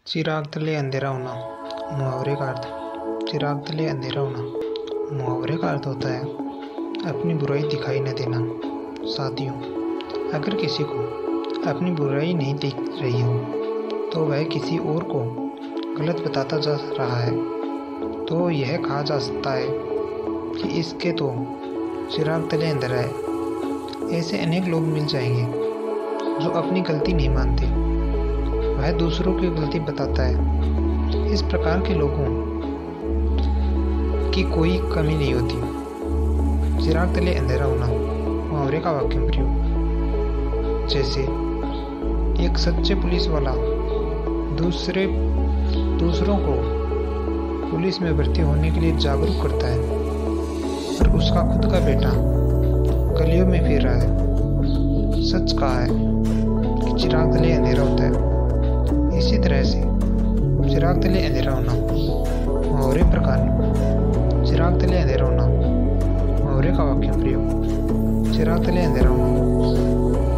चिराग तले अंधेरा होना। मुहावरे का अर्थ। चिराग तले अंधेरा होना मुहावरे का अर्थ होता है अपनी बुराई दिखाई न देना। साथियों, अगर किसी को अपनी बुराई नहीं दिख रही हो तो वह किसी और को गलत बताता जा रहा है तो यह कहा जा सकता है कि इसके तो चिराग तले अंधेरा है। ऐसे अनेक लोग मिल जाएंगे जो अपनी गलती नहीं मानते, वह दूसरों की गलती बताता है। इस प्रकार के लोगों की कोई कमी नहीं होती। चिराग तले अंधेरा होना मुहावरे का वाक्य प्रयोग। जैसे एक सच्चे पुलिस वाला दूसरों को पुलिस में भर्ती होने के लिए जागरूक करता है, और उसका खुद का बेटा गलियों में फिर रहा है। सच कहा है कि चिराग तले अंधेरा होता है। इसी तरह से चिराग तले अंधेरा होना मुहावरे प्रकार। चिराग तले अंधेरा होना मुहावरे का वाक्य प्रयोग। चिराग तले अंधेरा होना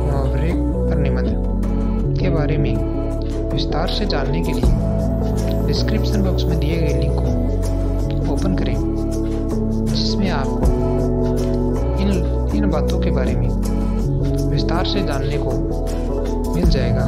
मुहावरे पर निबंध के बारे में विस्तार से जानने के लिए डिस्क्रिप्शन बॉक्स में दिए गए लिंक को ओपन करें, जिसमें आपको इन बातों के बारे में विस्तार से जानने को मिल जाएगा।